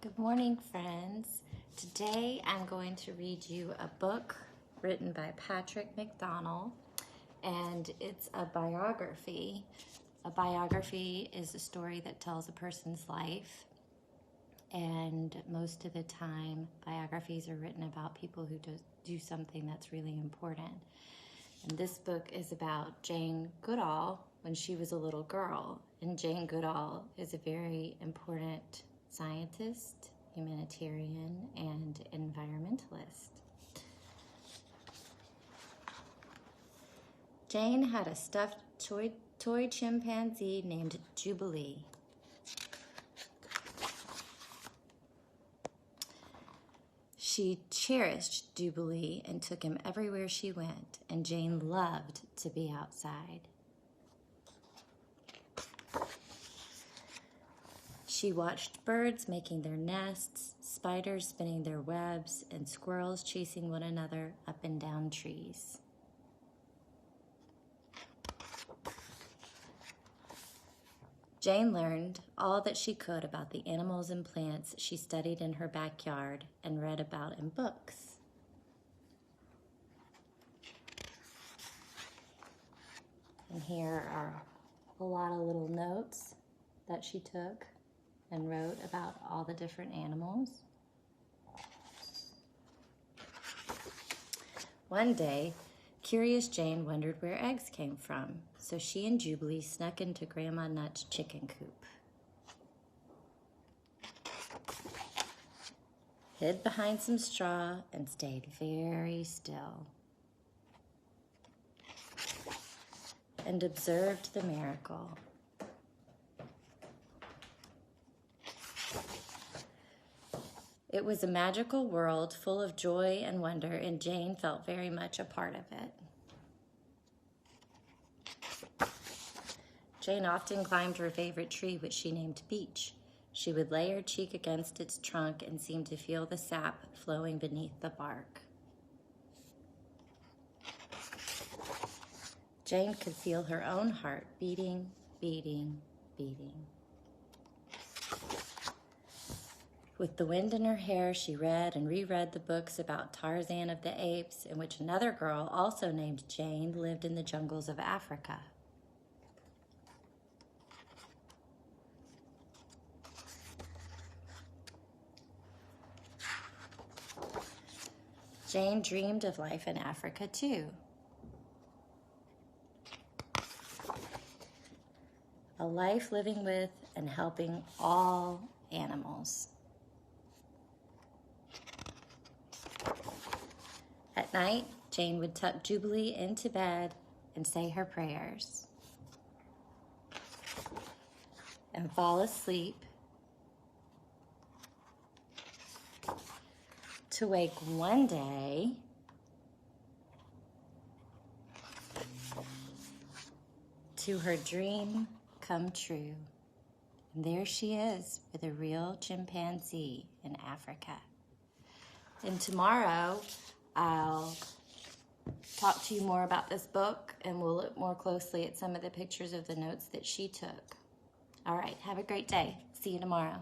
Good morning, friends. Today I'm going to read you a book written by Patrick McDonnell, and it's a biography. A biography is a story that tells a person's life, and most of the time biographies are written about people who do something that's really important. And this book is about Jane Goodall when she was a little girl, and Jane Goodall is a very important scientist, humanitarian, and environmentalist. Jane had a stuffed toy chimpanzee named Jubilee. She cherished Jubilee and took him everywhere she went, and Jane loved to be outside. She watched birds making their nests, spiders spinning their webs, and squirrels chasing one another up and down trees. Jane learned all that she could about the animals and plants she studied in her backyard and read about in books. And here are a lot of little notes that she took and wrote about all the different animals. One day, curious Jane wondered where eggs came from, so she and Jubilee snuck into Grandma Nut's chicken coop. Hid behind some straw and stayed very still, and observed the miracle. It was a magical world full of joy and wonder, and Jane felt very much a part of it. Jane often climbed her favorite tree, which she named Beech. She would lay her cheek against its trunk and seem to feel the sap flowing beneath the bark. Jane could feel her own heart beating, beating, beating. With the wind in her hair, she read and reread the books about Tarzan of the Apes, in which another girl, also named Jane, lived in the jungles of Africa. Jane dreamed of life in Africa too. A life living with and helping all animals. At night, Jane would tuck Jubilee into bed and say her prayers and fall asleep to wake one day to her dream come true. And there she is with a real chimpanzee in Africa. And tomorrow, I'll talk to you more about this book, and we'll look more closely at some of the pictures of the notes that she took. All right, have a great day. See you tomorrow.